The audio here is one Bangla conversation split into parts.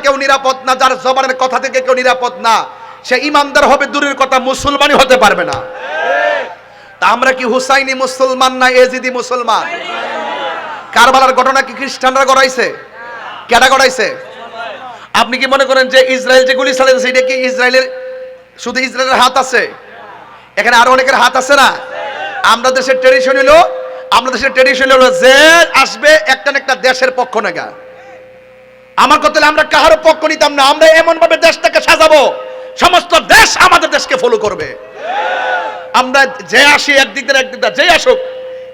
কেউ নিরাপদ না, যার জবানের কথা থেকে কেউ নিরাপদ না, সে ইমানদার হবে দূরের কথা, মুসলমানই হতে পারবে না। তা আমরা কি হুসাইনি মুসলমান না এজিদি মুসলমান? কারবালার ঘটনা কি খ্রিস্টানরা গড়াইছে? কেডা গড়াইছে? আপনি কি মনে করেন যে ইসরায়েল যে গুলি চালাইছে এটা কি ইসরায়েলের শুধু ইসরায়েলের হাত আছে? এখানে আরো অনেকের হাত আছে না? আমরা দেশের ট্রেডিশন হলো যে আসবে একটা না একটা দেশের পক্ষ নেগা। আমার কথা হলো আমরা কাহারও পক্ষ নিতাম না, আমরা এমন ভাবে দেশটাকে সাজাবো সমস্ত দেশ আমাদের দেশকে ফলো করবে। আমরা যে আসি একদিক দিয়ে যে আসুক,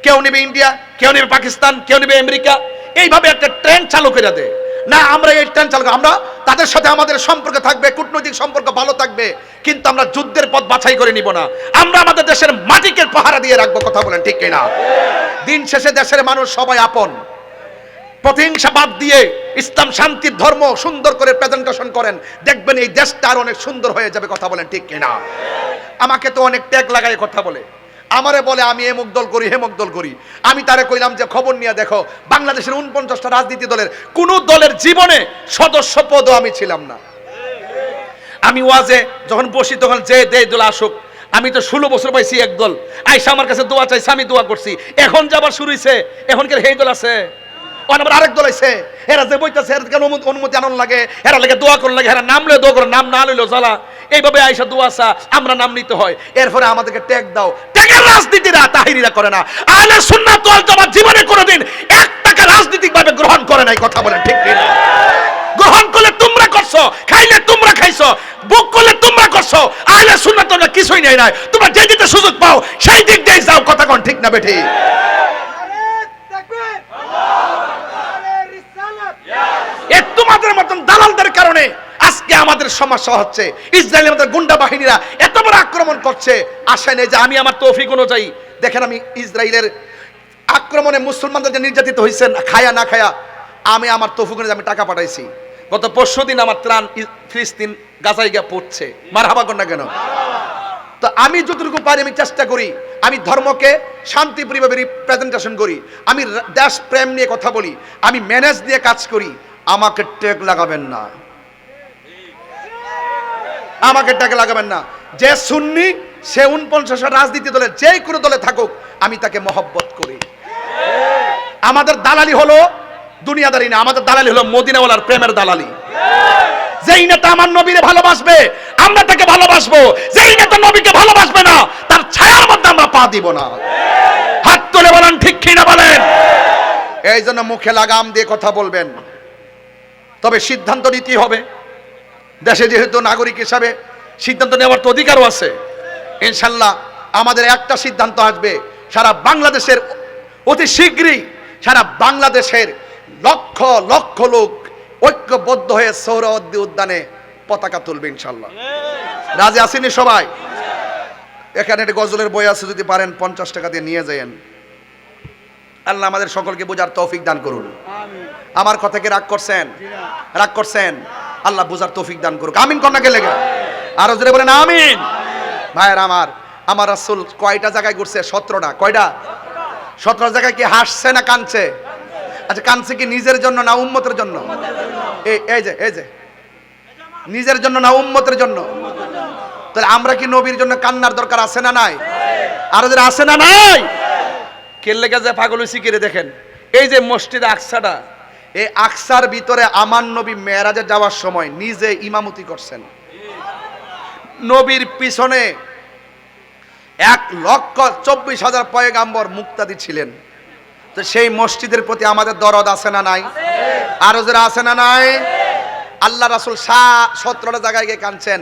কেউ নেবে ইন্ডিয়া, কেউ নেবে পাকিস্তান, কেউ নেবে আমেরিকা, এইভাবে একটা ট্রেন চালু করে দেয় না। আমরা এই ট্রেন চালু, আমরা তাদের সাথে আমাদের সম্পর্ক থাকবে, কূটনৈতিক সম্পর্ক ভালো থাকবে, কিন্তু আমরা যুদ্ধের পথ বাছাই করে নিব না। আমরা আমাদের দেশের মাটিকে পাহারা দিয়ে রাখবো। কথা বলেন ঠিক কিনা? দিন শেষে দেশের মানুষ সবাই আপন। প্রতিহিংসা বাদ দিয়ে ইসলাম শান্তির ধর্ম সুন্দর করে প্রেজেন্টেশন করেন, দেখবেন এই দেশটা আর অনেক সুন্দর হয়ে যাবে। কথা বলেন ঠিক কিনা? আমাকে তো অনেক ট্যাগ লাগায় কথা বলে, আমারে বলে আমি এমুক দল করি হেমুক দল করি। আমি তারে কইলাম যে খবর নিয়ে দেখো, বাংলাদেশের 49টা রাজনীতি দলের কোন দলের জীবনে সদস্য পদও আমি ছিলাম না। আমি ওয়াজে যখন বসি তখন যে দল আসুক, আমি তো 16 বছর পাইছি এক দল আইসা আমার কাছে দোয়া চাইছে, আমি দোয়া করছি। এখন যাবার শুরু হইছে, এখন কি এই দল আছে? আবার আরেক দল আছে, এরা যে বইতাছে এর কেন অনুমতি আনন লাগে, এরা লাগে দোয়া করন লাগে, এরা নাম লয়ে দোয়া করে, নাম না লইলো জ্বালা। এইভাবে আইসা দোয়া চা, আমরা নাম নিতে হয়। এরপরে আমাদেরকে ট্যাগ দাও। ট্যাগের রাজনীতিরা তাহিরিরা করে না। আহলে সুন্নাত ওয়াল জামাত জীবনে কোনোদিন 1 টাকা রাজনীতিকভাবে গ্রহণ করে নাই। কথা বলেন ঠিক কিনা? গ্রহণ করলে তোমরা করছো, খাইলে তোমরা খাইছো, বুক করলে তোমরা করছো। আহলে সুন্নাত তোমরা কিছুই নাই নাই, তোমরা যে দিতে সুযোগ পাও সেই দিক দিয়ে যাও। কথা কোন ঠিক না বেঠি? তোমাদের মতন দালালদের কারণে আজকে আমাদের সমস্যা হচ্ছে। ইসরায়েল আমাদের গুন্ডা বাহিনীরা এত বড় আক্রমণ করছে, আশা নেই যে আমি আমার তৌফিক অনুযায়ী, দেখেন আমি ইসরায়েলের আক্রমণে মুসলমানদের যে নির্যাতিত হয়েছেন খায়া না খায়া, আমি আমার তৌফিক অনুযায়ী আমি টাকা পাঠাইছি। গত পরশুদিন আমার ত্রাণ ফিলিস্তিন গাজায় গিয়ে পড়ছে। মারহাবা কর না কেন? তো আমি যতটুকু পারি আমি চেষ্টা করি, আমি ধর্মকে শান্তিপ্রিয়ভাবে প্রেজেন্টেশন করি, আমি দেশ প্রেম নিয়ে কথা বলি, আমি ম্যানেজ দিয়ে কাজ করি। আমাকে ট্যাগ লাগাবেন না, আমাকে ট্যাগ লাগাবেন না। যে সুন্নি সে 49 রাজনীতি দলে যে কোনো দলে থাকুক, আমি তাকে মহব্বত করি। আমাদের দালালি হলো দুনিয়াদারি না, আমাদের দালালি হলো মদিনাওয়ালার প্রেমের দালালি। যেই নেতা আমার নবীরে ভালোবাসবে আমরা তাকে ভালোবাসবো, যেই নেতা নবীকে ভালোবাসবে না তার ছায়ার মধ্যে আমরা পা দিব না। হাত তুলে বলেন ঠিক কিনা বলেন? এই জন্য মুখে লাগাম দিয়ে কথা বলবেন, তবে সিদ্ধান্ত নিতেই হবে। দেশে যেহেতু নাগরিক হিসাবে সিদ্ধান্ত নেওয়ার তো অধিকারও আছে। ইনশাল্লাহ আমাদের একটা সিদ্ধান্ত আসবে, সারা বাংলাদেশের অতি শীঘ্রই সারা বাংলাদেশের লক্ষ লক্ষ লোক ঐক্যবদ্ধ হয়ে সোহরাওয়ার্দী উদ্যানে পতাকা তুলবে ইনশাল্লাহ। রাজি আসেনি সবাই? এখানে একটা গজলের বই আছে, যদি পারেন 50 টাকা দিয়ে নিয়ে যান। আল্লাহ আমাদের সকলকে বোঝার তৌফিক দান করুন। আমার কথা কি রাগ করছেন? রাগ করছেন? আল্লাহ বোঝার তৌফিক দান করুক। আমিন কন্যা কে লেগে আরো জোরে বলেন আমিন। ভাইয়ের আমার রাসূল কয়টা জায়গায় ঘুরছে? 17টা। কয়টা? 17 জায়গায় কি হাসছে না কাঁদছে? আচ্ছা, কাঁদছে কি নিজের জন্য না উম্মতের জন্য? এই যে নিজের জন্য না উম্মতের জন্য? তাহলে আমরা কি নবীর জন্য কান্নার দরকার আছে না নাই? আরো যারা আছে না নাই? কেল্লে গেছে পাগল হইছি কিরে? দেখেন এই যে মসজিদ আকসাটা, এই আকসার ভিতরে আমার নবী মেরাজে যাওয়ার সময় নিজে ইমামতি করছেন। নবীর পিছনে 1,24,000 পয়গাম্বর মুক্তাদি ছিলেন। তো সেই মসজিদের প্রতি আমাদের দরদ আছে না নাই? আরো যারা আছে না নাই? আল্লাহ রাসূল 17টা জায়গায় গিয়ে কাঁদছেন।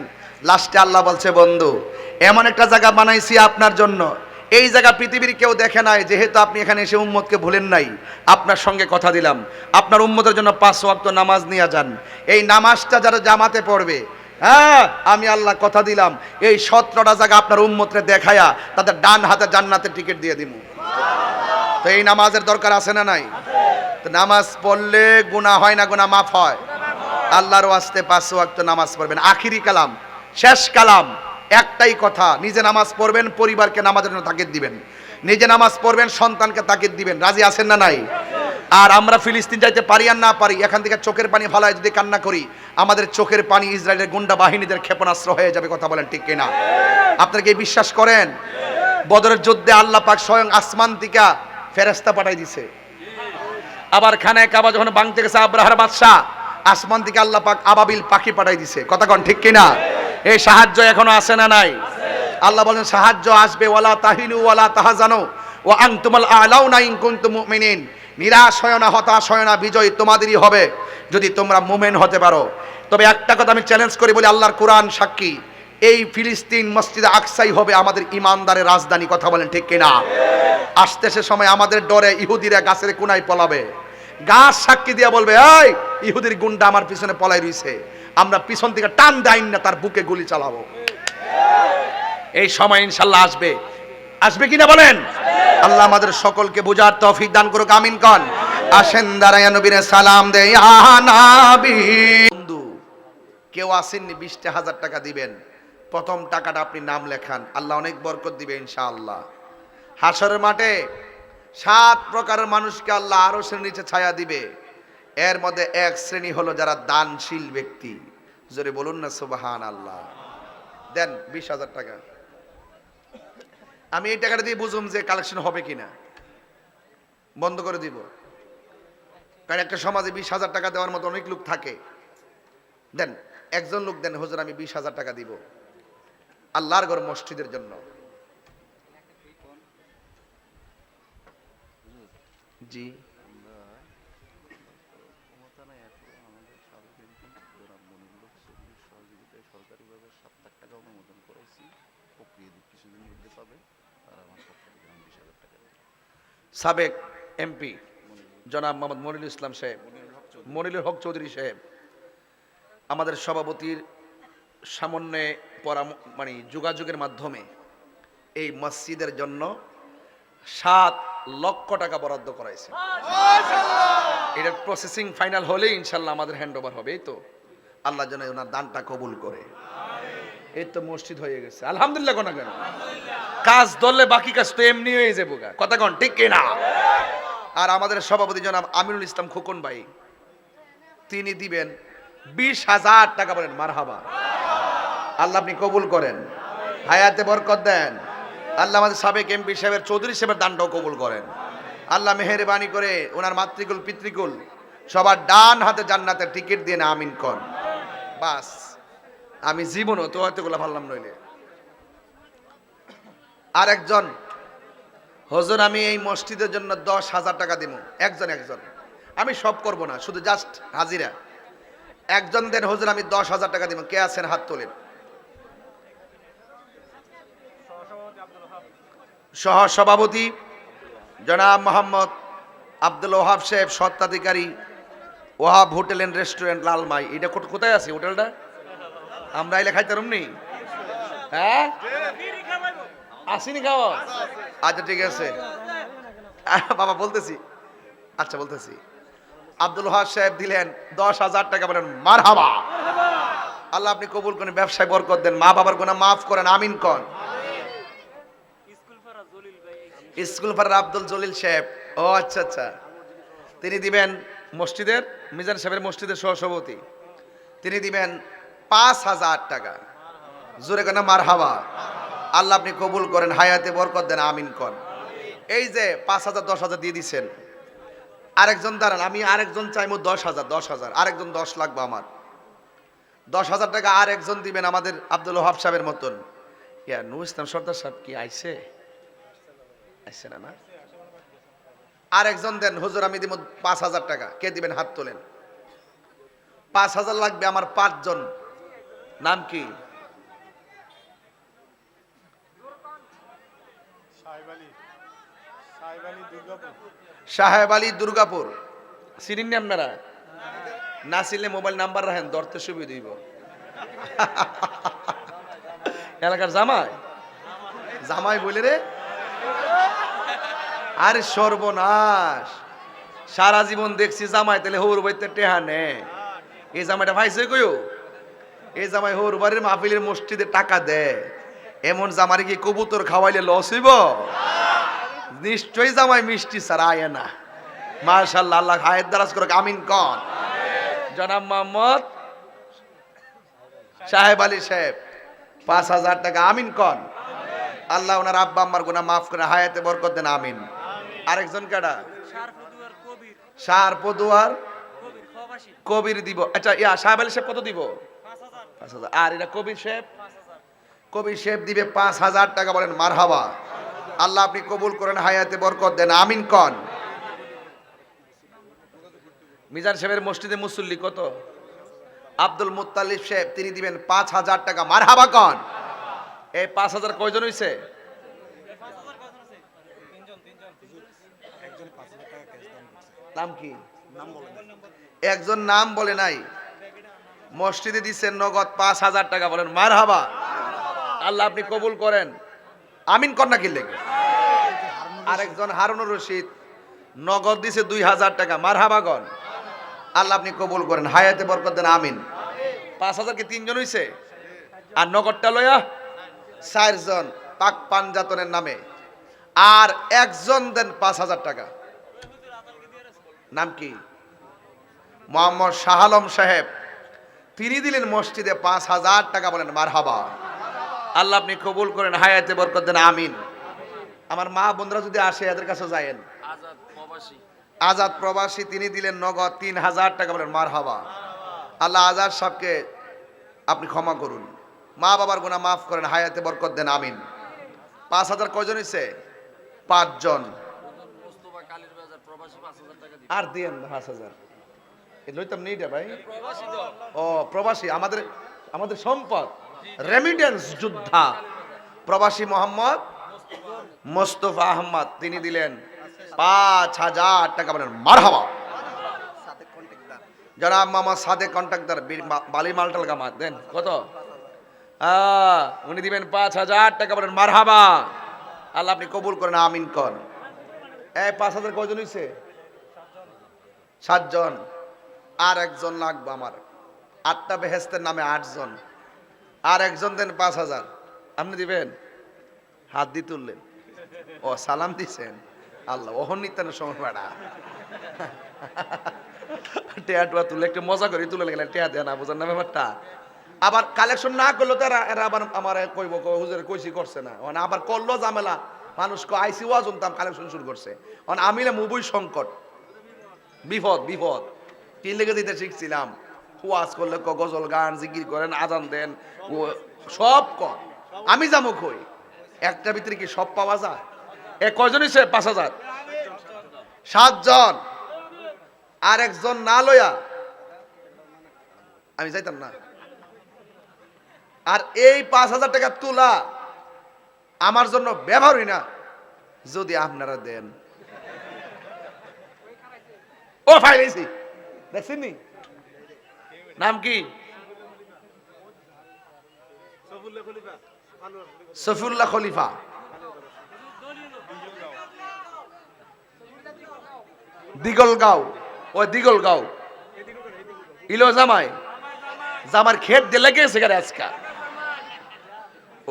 লাস্টে আল্লাহ বলছে, বন্ধু এমন একটা জায়গা বানাইছি আপনার জন্য, এই জায়গা পৃথিবীর কেউ দেখে নাই। যেহেতু আপনি এখানে এসে উম্মতকে ভুলেন নাই, আপনার সঙ্গে কথা দিলাম আপনার উম্মতের জন্য 5 ওয়াক্ত নামাজ নিয়ে যান। এই নামাজটা যারা জামাতে পড়বে, হ্যাঁ আমি আল্লাহ কথা দিলাম এই 17টা জায়গা আপনার উম্মতরে দেখায়া তাদের ডান হাতে জান্নাতের টিকিট দিয়ে দিব। তো এই নামাজের দরকার আছে না নাই? তো নামাজ পড়লে গুনাহ হয় না, গুনাহ মাফ হয়। আল্লাহর ওয়াস্তে 5 ওয়াক্ত নামাজ পড়বেন। আখিরি কালাম, শেষ কালাম একটাই কথা, নিজে নামাজ পড়বেন, পরিবারকে নামাজের জন্য তাকিদ দিবেন। নিজে নামাজ পড়বেন, সন্তানকে তাকিদ দিবেন। রাজি আছেন না নাই? আর আমরা ফিলিস্তিন যাইতে পারি আর না পারি, এখান থেকে চোখের পানি ফালায় যদি কান্না করি, আমাদের চোখের পানি ইসরায়েলের গুন্ডা বাহিনীদের ক্ষেপণাস্ত্র হয়ে যাবে। কথা বলেন ঠিক কিনা? আপনারা কি বিশ্বাস করেন? বদরের যুদ্ধে আল্লাহ পাক স্বয়ং আসমান থেকে ফেরেশতা পাঠাই দিছে। আবার খানায় কাবা যখন ভাঙতে গেছে আব্রাহার বাদশা, আসমান থেকে আল্লাহ পাক আবাবিল পাখি পাঠাই দিছে। কথা কন ঠিক কিনা? এই সাহায্য এখনো আসে না নাই? আল্লাহ বলেন সাহায্য আসবে, ওয়ালা তাহিনু ওয়ালা তাহজানু ওয়া আনতুমুল আ'লাউনা ইন কুনতুম মুমিনিন। নিরাশ হয় না, হতাশ হয় না, বিজয় তোমাদেরই হবে যদি তোমরা মুমিন হতে পারো। তবে একটা কথা আমি চ্যালেঞ্জ করি বলি, আল্লাহর কোরআন সাক্ষী, এই ফিলিস্তিন মসজিদে আকসাই হবে আমাদের ইমানদারের রাজধানী। কথা বলেন ঠিক কিনা? আসতেছে সময় আমাদের ডরে ইহুদিরা গাছের কোনায় পলাবে, গাছ সাক্ষী দিয়া বলবে এই ইহুদির গুন্ডা আমার পিছনে পলাই রইছে, আমরা পিছন থেকে টান দেন না তার বুকে গুলি চালাবো। এই সময় ইনশাআল্লাহ আসবে। আসবে কিনা বলেন? আল্লাহ আমাদের সকলকে বুঝার তৌফিক দান করুক, আমিন কোন। আসেন দাঁড়ায় নবীরে সালাম দেই, ইয়া নবী। বন্ধু কেউ আসেননি 20,000 টাকা দিবেন, প্রথম টাকাটা আপনি নাম লেখান, আল্লাহ অনেক বরকত দিবে ইনশাআল্লাহ। হাশরের মাঠে 7 প্রকারের মানুষকে আল্লাহ আরশের নিচে ছায়া দিবে। এর মধ্যে এক শ্রেণী হলো যারা দানশীল ব্যক্তি। জোরে বলুন না সুবহানাল্লাহ। দেন 20,000 টাকা। আমি এই টাকাটা দিয়ে বুঝুম যে কালেকশন হবে কিনা, বন্ধ করে দিব। কারণ একটা সমাজে 20,000 টাকা দেওয়ার মতো অনেক লোক থাকে। দেন, একজন লোক দেন, হুজুর আমি 20,000 টাকা দিব আল্লাহর ঘর মসজিদের জন্য। জি সাবেক এমপি জনাব মোহাম্মদ মনিরুল ইসলাম সাহেব, মনিরুল হক চৌধুরী সাহেব, আমাদের সভাপতির সামনে মানে যোগাযোগের মাধ্যমে এই মসজিদের জন্য 7 লক্ষ টাকা বরাদ্দ করাইছে। এটার প্রসেসিং ফাইনাল হলে ইনশাল্লাহ আমাদের হ্যান্ড ওভার হবে। এই তো আল্লাহ যেন ওনার দানটা কবুল করে। এই তো মসজিদ হয়ে গেছে আলহামদুলিল্লাহ। কোন কেন কাজ ধরলে বাকি কাজ তো এমনি হয়ে যাবো, কথা কন ঠিক কিনা? আর আমাদের সভাপতি জনাব আমিনুল ইসলাম খোকন ভাই, তিনি দিবেন 20,000 টাকা। বলেন মারহাবা। আল্লাহ আপনি কবুল করেন, হায়াতে বরকত দেন। আল্লাহ আমাদের সাবেক এমপি সাহেবের চৌধুরী সাহেবের দানটাও কবুল করেন। আল্লাহ মেহেরবানি করে ওনার মাতৃকুল পিতৃকুল সবার ডান হাতে জান্নাতের টিকিট দিয়ে না, আমিন কর। বাস আমি জীবনও তো এতগুলো ভাবলাম নইলে। আর একজন, হুজুর আমি এই মসজিদের জন্য 10,000 টাকা দিব। একজন আমি সব করব না, শুধু জাস্ট হাজিরা। একজন দেন, হুজুর আমি 10,000 টাকা দিব। কে আছেন হাত তোলেন। সহ সভাপতি জনাব মোহাম্মদ আব্দুল ওহাব সাহেব, স্বত্বাধিকারী Wahab hotel and restaurant Lalmai. এটা কোথায় আছে হোটেলটা? আমরা এলে খাইতে রুমনি? হ্যাঁ আসিনি খাওয়া? আচ্ছা ঠিক আছে বাবা বলতেছি। আচ্ছা বলতেছি, আব্দুল ওহাব সাহেব দিলেন 10,000 টাকা। বলেন মারহাবা। আল্লাহ আপনি কবুল করেন, ব্যবসায় বরকত দেন, মা বাবার গুনাহ মাফ করেন, আমিন কন। স্কুল পাড়ার আব্দুল জলিল সাহেব, ও আচ্ছা আচ্ছা, তিনি দিবেন মসজিদের, মিজান সাহেবের মসজিদের সহসভাপতি, তিনি দিবেন 5,000 টাকা। জোরে কেন মারহাবা। আল্লাহ আপনি কবুল করেন, হায়াতে বরকত দেন, আমিন কন। এই যে 5,000 10,000 দিয়ে দিচ্ছেন, আরেকজন দাঁড়ান, আমি আরেকজন চাইবো 10,000 আরেকজন 10 লাগবে আমার। 10,000 টাকা আরেকজন দিবেন আমাদের আব্দুল ওহাব সাহেবের মতন। ইয়া নুর ইসলাম সর্দার সাহেব কি আইছে? আইছে না? না আরেকজন দেন, হুজুর আমি দিব 5,000 টাকা। কে দিবেন হাত তোলেন। 5,000 লাগবে আমার 5 জন। নাম কি? সাহেব আলী দুর্গাপুর। চিনেন নি আপনারা? না চিনলে মোবাইল নাম্বার রাখেন, ধরতে সুবিধা হইব। এলাকার জামাই বলে রে। আরে সর্বনাশ, সারা জীবন দেখছি জামাই তাহলে হৌর বাড়িতে টেহা নে। এই জামাইটা ভাইছে কইও, এই জামাই হৌর বাড়ির মাহফিলের মসজিদে টাকা দেয়। এমন জামারে কি কবুতর খাওয়াইলে লস হইব? নিশ্চয়ই জামাই মিষ্টি ছাড়া আয় না। মাশাআল্লাহ, আল্লাহ হায়াত দারাজ করুক, আমিন কন। জনাব মোহাম্মদ সাহেব আলী সাহেব 5,000 টাকা, আমিন কন। আল্লাহ ওনার আব্বা আম্মার গুনাহ মাফ করে হায়াতে বরকত দেন, আমিন। আরেকজন কাটা সার পদুয়ার কবির দিব। আচ্ছা ইয়া সাহেব আলী সাহেব কত দিব? 5,000। আর এটা কবির সাহেব, কবির সাহেব দিবে 5,000 টাকা। বলেন মারহাবা। আল্লাহ আপনি কবুল করেন, হায়াতে বরকত দেন, আমিন কন। মিজান সাহেবের মসজিদে মুসল্লি কত? আব্দুল মুত্তালিব সাহেব, তিনি দিবেন 5,000 টাকা, মারহাবা কন। এই 5,000 কয়জন হইছে? নাম কি? একজন নাম বলে নাই। মসজিদে দিচ্ছেন নগদ 5,000 টাকা। বলেন মারহাবা। আল্লাহ আপনি কবুল করেন, আমিন কন। না কি লেগে আরেকজন হারুনুর রশিদ নগদ দিছে 2,000 টাকা, মারহাবা কন। আল্লাহ আপনি কবুল করেন, হায়াতে বরকত দেন, আমিন। 5,000 কি 3 জন হইছে? আর নগদটা লয়া 4 জন পাক পাঞ্জাতনের নামে, আর একজন দেন 5,000 টাকা। নাম কি? মোহাম্মদ শাহ আলম সাহেব, তিনি দিলেন মসজিদে 5,000 টাকা। বলেন মারহাবা। আল্লাহ আপনি কবুল করেন, হায়াতে বরকত দেন, আমিন। আমার মা বোনরা যদি আসে এদের কাছে যায়েন। আজাদ প্রবাসী, তিনি দিলেন নগদ 3,000 টাকা। বলেন মারহাবা। আল্লাহ আজাদ সাহেবকে আপনি ক্ষমা করুন, মা বাবার গুনাহ মাফ করেন, হায়াতে বরকত দেন, আমিন। 5,000 কয়জন হইছে? 5 জন। আর দিয়েন 5,000। লইতাম নেই ভাই। ও প্রবাসী, আমাদের সম্পদ, রেমিটেন্স যোদ্ধা প্রবাসী মোহাম্মদ মোস্তফা আহমদ, তিনি দিলেন 5,000 টাকা। বলেন মারহাবা। জনাব মোহাম্মদ সাদেক কন্ট্রাক্টর, বালি মালটাল গামা, দেন কত? উনি দিবেন 5,000 টাকা। বলেন মারহাবা। আল্লাহ আপনি কবুল করেন, আমিন কর। এই 5,000 কয়জন হইছে? 7 জন। আর একজন লাগবে আমার, 8টা বেহেস্তের নামে 8 জন। আর একজন দেন 5,000। আপনি দিবেন? হাত দিয়ে তুললেন, ও সালাম দিছেন। আল্লাহ ওহন নিতেন সময় বেড়া টেয়া টুয়া তুলে একটু মজা করে তুলে গেলেন, টেয়া দেয় না, বোঝার না ব্যাপারটা। আবার কালেকশন না করলো তো এরা আবার আমার কইব হুজুর কইছি করছে না, মানে আবার করলো ঝামেলা। মানুষ আইসি ওয়াজ শুনতাম, কালেকশন শুরু করছে। আমি মুবই সংকট, বিপদ বিপদ। কি লেগে দিতে শিখছিলাম, ওয়াজ করলে গজল গান জিকির করেন, আজান দেন, ও সব আমি যাবো কই? একটা ভিতরে কি সব পাওয়া যায়? এ কয়জন হইছে? 5,000। 7 জন। আর একজন না লয়া আমি যাইতাম না। আর এই 5,000 টাকা তোলা আমার জন্য ব্যবহারই না, যদি আপনারা দেন। ও ফাইলেছি, দেখছেন? নাম কি? সফিউল্লাহ খলিফা। দিগলগাঁও, ওই দিগলগাঁও ইলো জামাই, জামার ক্ষেত দিলে গেছে আজকা।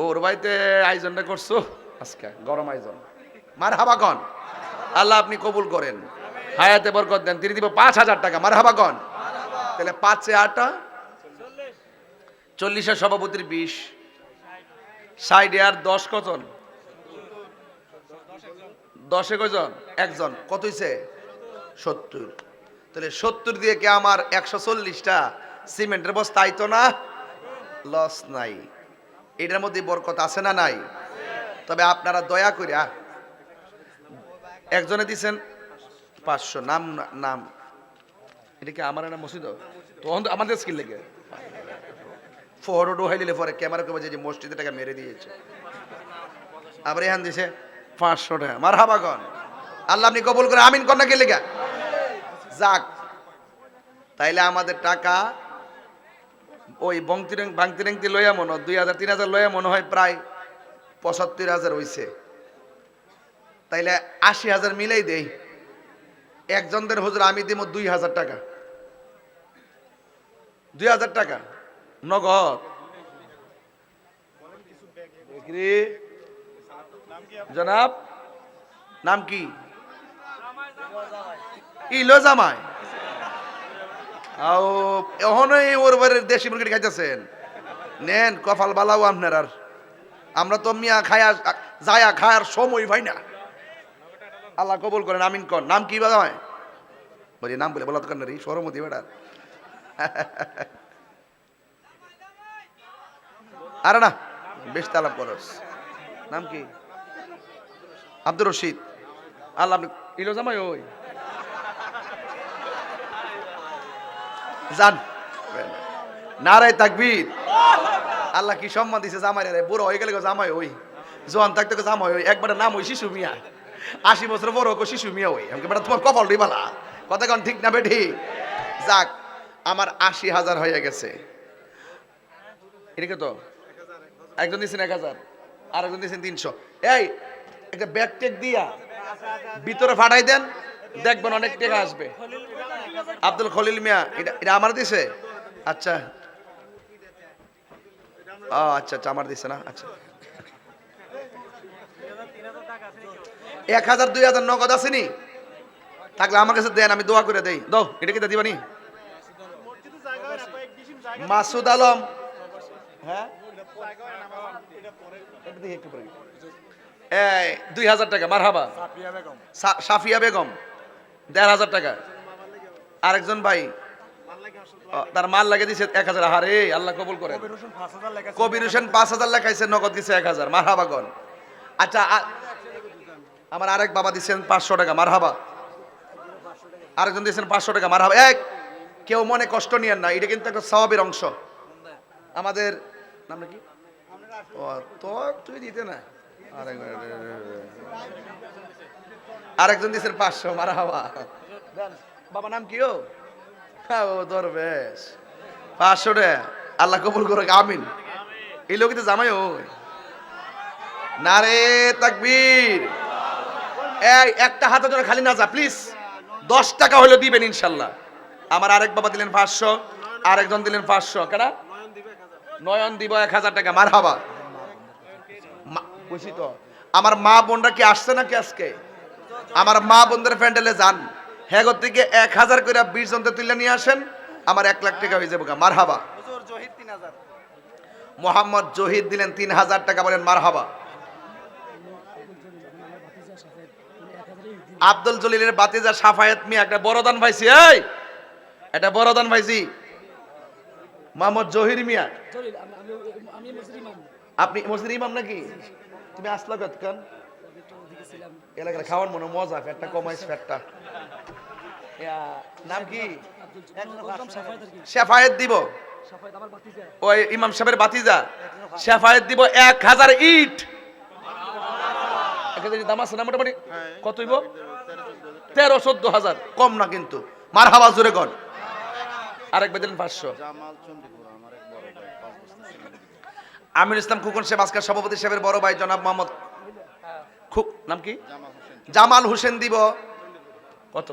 ওর বাড়িতে আয়োজনটা করছো আজকে, গরম আয়োজন। মারহাবা কন। আল্লাহ আপনি কবুল করেন, হায়াতে বরকত দেন। তিনি দিব 5,000 টাকা, মারহাবা কন। তাহলে 5 এ 8 40 সভাপতির 20, 60 আর 10 কজন? 10 কয়জন? একজন। কত হইছে? 70। তাহলে 70 দিয়ে কি আমার 140টা সিমেন্টের বস্তা আইতো না? লস নাই। এটার মধ্যে বরকত আছে না নাই? তবে আপনারা দয়া করে, একজনে দিছেন 500। নাম নাম এটা কি আমার নাম? মসজিদ তখন আমাদের স্কিল লেগে ফটো ডোহাই দিলে পরে ক্যামেরা কবে যে মসজিদে টাকা মেরে দিয়েছে। আবার এখান দিছে 500 টাকা, মারহাবা গন। আল্লাহ আপনি কবুল করে, আমিন কন্যা কে লেগা যাক। তাইলে আমাদের টাকা ওই বাংতি লইয়া মনে 2,000 3,000 লইয়া মনে হয় প্রায় 75,000 হইছে। তাইলে 80,000 মিলাই দেই। একজনদের হুজুর আমি দিব 2,000 টাকা, 2,000 টাকা নগদ। জনাব নাম কি? ইলো জামাই আও এখনই ওর বাড়ির দেশি মুরগি খাইতেছেন নেন কপাল বালাও আপনার আর আমরা তো মিয়া খায়া যায়া খায়ার সময় ভাই না আল্লাহ কবুল করেন আমিন কর নাম কি বলা হয় বলি নাম বলে বলা তো কেন রে সরমতি বেটার আরে না বেশ তালাব করস নাম কি আব্দুর রশিদ আল্লাহ আপনি ইলো জামাই ওই জান নারায় তাকবীর আল্লাহ কি সম্মান দিছে জামাই রে বুড়ো হয়ে গেলে জামাই ওই জোয়ান থাকতে জামাই ওই একবার নাম ওই শিশু মিয়া 80 বছর বড় হোক শিশু মিয়া ওই আমাকে বেটা তোমার কপাল দিবালা কথা কোন ঠিক না বেঠি যাক আমার 80,000 হয়ে গেছে এদিকে তো একজন দিয়েছেন 1000 আর একজন দিয়েছেন 300 এই একটা ব্যাগ টেক দিয়া ভিতরে ফাটাই দেন দেখবেন অনেক টাকা আসবে আব্দুল খলিল মিয়া এটা আমার দিছে আচ্ছা আচ্ছা আচ্ছা আমার দিছে না আচ্ছা 1000 2000 নগদ আসেনি থাকলে আমার কাছে দেন আমি দোয়া করে দেই দাও এটা কি দিবানি মাসুদ আলম হ্যাঁ এই 2000 টাকা মারহাবা সাফিয়া বেগম 1500 টাকা আরেকজন ভাই তার মাল লাগে দিছে 1000 আরে আল্লাহ কবুল করে কবির হোসেন 5000 লেখাইছে নগদ দিছে 1000 মারহাবা গন আচ্ছা আমার আরেক বাবা দিছেন 500 টাকা মারহাবা আরেকজন দিছেন 500 টাকা মারহাবা এক কেউ মনে কষ্ট নিয়েন না এটা কিন্তু একটা সওয়াবের অংশ আমাদের নাম কি ও তো তুই দিতে না আরেকজন দিছেন 500 মারহাবা বাবা নাম কি ও দরবেশ 500 টাকা আল্লাহ কবুল করে আমিন এই লোকই তো জামাই ওই নারে তাকবীর এই একটা হাতে ধরে খালি না যা প্লিজ 10 টাকা হলে দিবেন ইনশাল্লাহ আমার আরেক বাবা দিলেন 500 আরেকজন দিলেন 500 কেনা নয়ন দিব 1000 টাকা মারহাবা বুঝি তো আমার মা বোনরা কি আসছে নাকি আজকে আমার মা বোনদের প্যান্ডেলে যান হেগর থেকে 1000 করে 20 জনতে তুলে নিয়ে আসেন আমার 1 লাখ টাকা হয়ে যাবে মারহাবা হুজুর জহিদ 3000 মোহাম্মদ জহিদ দিলেন 3000 টাকা বলেন মারহাবা আব্দুল জলিলের বাতিজা সাফায়েত মিয়া একটা বড়দান পাইছি এই এটা বড়দান পাইছি মোহাম্মদ জহির মিয়া আপনি মসজিদের ইমাম নাকি তুমি আসলা কতক্ষণ এলাকার খাওয়ার মনে মজা ফ্যাটটা কমাইছ ফ্যাটটা নাম কি শেফায়েত দিব ওই ইমাম সাহেবের বাতিজা শেফায়েত দিব 1000 ইট দাম আছে না মোটামুটি কত হইব 13-14 কম না কিন্তু মারহাবা জোরে কর আরেক বেদিন 500 আমির ইসলাম খুকন সাহেব আজকের সভাপতি সাহেবের বড় ভাই জনাব মোহাম্মদ নাম কি জামাল হোসেন দিব কত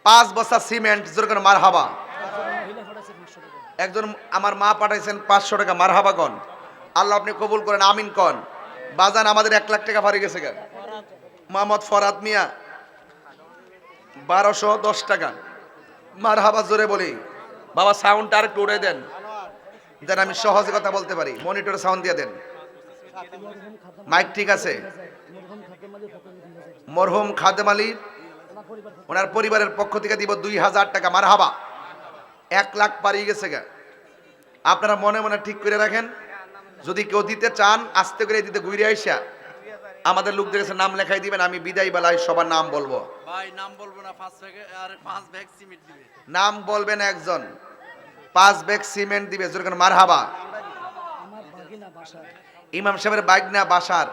5 বস্তা সিমেন্ট জোরে কর মারহাবা একজন আমার মা পাঠাইছেন 500 টাকা মারহাবা গন আল্লাহ আপনি কবুল করেন আমিন কন বাজান আমাদের 1 লাখ টাকা ফারি গেছে মোহাম্মদ ফরাদ মিয়া 1210 টাকা মারহাবা জোরে বলি বাবা সাউন্ডটা আর একটু উড়ে দেন দেন আমি সহজে কথা বলতে পারি মনিটরে সাউন্ড দিয়ে দেন মাইক ঠিক আছে মরহুম খাদেম আলী ওনার পরিবারের পক্ষ থেকে দিব 2000 টাকা মারহাবা 1 লাখ পারি গেছে আপনারা মনে মনে ঠিক করে রাখেন যদি কেউ দিতে চান আস্তে করে দিতে ঘুরে আইসা আমাদের লোকদের কাছে নাম লেখাই দিবেন আমি বিদায় বেলায় সবার নাম বলবো ভাই নাম বলবো না 5 ব্যাগ সিমেন্ট দিবে নাম বলবেন একজন 5 ব্যাগ সিমেন্ট দিবে যেরকম মারহাবা আমার বাগিনা বাসার ইমাম সাহেবের বাইগনা বাসার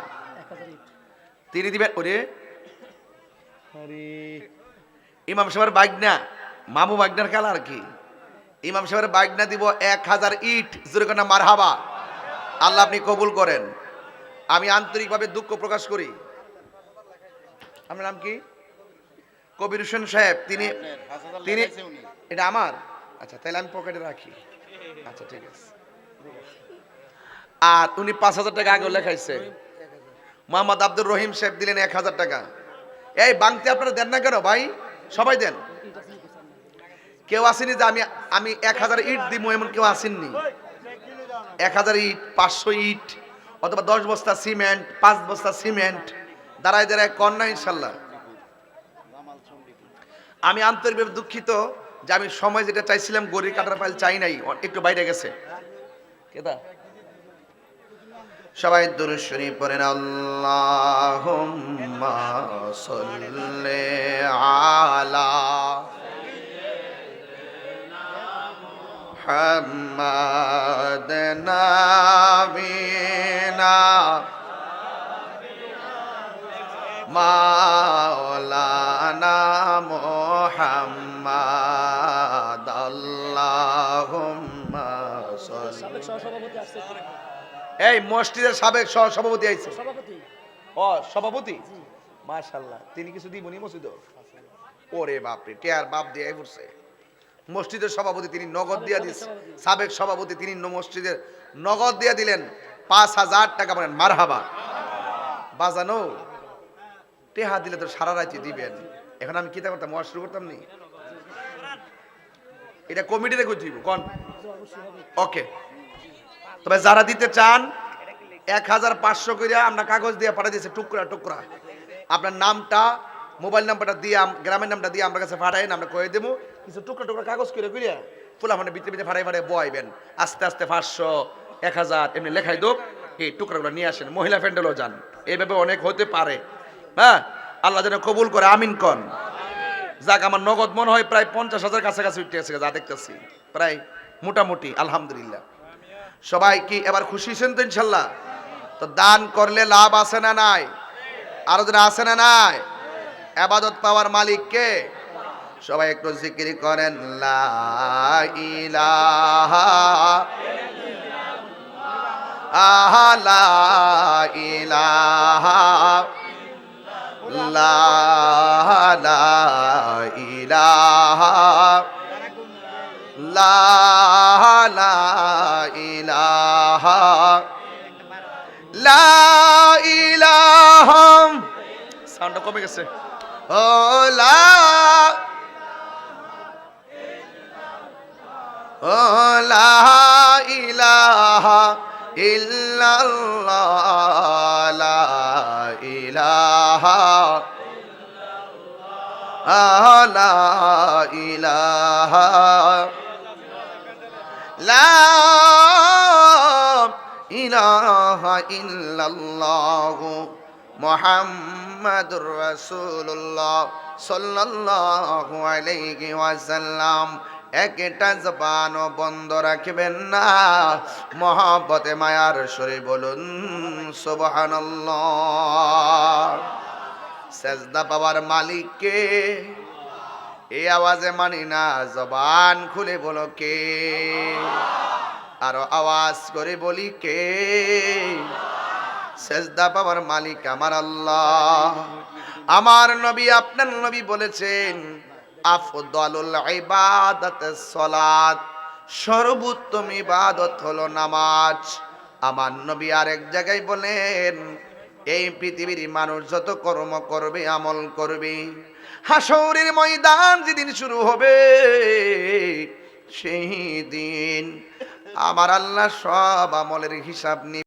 তিনি দিবেন ওরে আরে ইমাম সাহেবের বাইগনা মামু বাইগনার কালার কি ইমাম সাহেবের বাইগনা দিব 1000 ইট যেরকম মারহাবা আল্লাহ আপনি কবুল করেন আমি আন্তরিকভাবে দুঃখ প্রকাশ করি আমার নাম কি কবির হোসেন সাহেব তিনি এটা আমার আচ্ছা তাহলে আমি পকেটে রাখি আচ্ছা ঠিক আছে আর উনি 5000 টাকা আগে লেখাইছে মোহাম্মদ আব্দুর রহিম সাহেব দিলেন 1000 টাকা এই বাংতে আপনারা দেন না কেন ভাই? সবাই দেন। কেউ আসেনি যে আমি 1000 ইট দিব, এমন কেউ আসেননি। 1000 ইট, 500 ইট, অথবা 10 বস্তা সিমেন্ট, 5 বস্তা সিমেন্ট দাঁড়ায় দাঁড়ায় কর না ইনশাল্লাহ। আমি আন্তরিকভাবে দুঃখিত যে আমি সময় যেটা চাইছিলাম গড়ি কাটার পাইল চাই নাই, একটু বাইরে গেছে। কেদা সবাই দুরূদ শরীফ পড়েন। আল্লাহুম্মা সাল্লি আলা মুহাম্মাদ নাবিনা মাওলানা মুহাম্মাদ আল্লাহুম্মা সাল্লি। সাবেক সহসভাপতি আসছে। এই মসজিদের সাবেক সভাপতি আইছে। সভাপতি। ও সভাপতি, মাশাআল্লাহ। তিনি কিছু দিবনি মসজিদ? ওরে বাপ রে, কে আর বাপ দিয়ে পড়ছে। মসজিদের সভাপতি তিনি নগদ দিয়া দিস। সাবেক সভাপতি তিনি মসজিদের নগদ দিয়া দিলেন 5000 টাকা। বলেন মারহাবা। বাজানো টেহা দিলে তো সারা রাতে দিবেন। এখন আমি কিতা করতাম, ওয়াজ শুরু করতাম নি? এটা কমিটিতে কই দিব কোন? ওকে, তবে যারা দিতে চান 1500 কইরা আমরা কাগজ দিয়ে পাঠিয়ে দিয়েছে, টুকরা টুকরা। আপনার নামটা, মোবাইল নাম্বারটা দিয়ে, গ্রামের নামটা দিয়ে আমার কাছে পাঠাইন, আমরা কয়ে দেবো। কিছু টুকরা টুকরা কাগজ করে কইরা ফুলা মানে ভিতরে ভিতরে ফাটাই ফাটাই বয়াইবেন। আস্তে আস্তে 500, 1000 এমনি লেখাই দোক। এই টুকরাগুলো নিয়ে আসেন, মহিলা প্যান্ডেলও যান। এইভাবে অনেক হতে পারে। হ্যাঁ, আল্লাহ যেন কবুল করে, আমিন কন। যাক, আমার নগদ মনে হয় প্রায় 50,000 কাছাকাছি উঠে গেছে, যা দেখতেছি প্রায় মোটামুটি আলহামদুলিল্লাহ। সবাই কি এবার খুশি হয়েছেন তো ইনশাল্লাহ? তো দান করলে লাভ আছে না নাই? আরো যেন আছে না নাই? ইবাদত পাওয়ার মালিক কে? সবাই একটু জিকির করেন, লা ইলাহা আহা লা ইলাহা লা ইলাহা লা ইলাহা লা ইলাহা। সাউন্ডটা কমে গেছে। ও লা ইলাহা ইল্লাল্লাহ লা ইলাহা লা ইলাহা লা ইলাহা ইল্লাল্লাহ মুহাম্মাদুর রাসূলুল্লাহ সাল্লাল্লাহু আলাইহি ওয়াসাল্লাম। একটা জবানও বন্ধ রাখবেন না, মহব্বতে মায়ার সুরে বলুন সুবহানাল্লাহ। সেজদা পাওয়ার মালিক কে? এই আওয়াজে মানি না, জবান খুলে বলো কে? আরো আওয়াজ করে বলি কে? সেজদা পাওয়ার মালিক আমার আল্লাহ। আমার নবী, আপনার নবী বলেছেন, আফদালুল ইবাদাতিস সালাত, সর্বোত্তম ইবাদত হলো নামাজ। আমার নবী আরেক জায়গায় বলেন, এই পৃথিবীর মানুষ যত কর্ম করবে, আমল করবে, হাসরের ময়দান যেদিন শুরু হবে, সেই দিন আমার আল্লাহ সব আমলের হিসাব নিবে।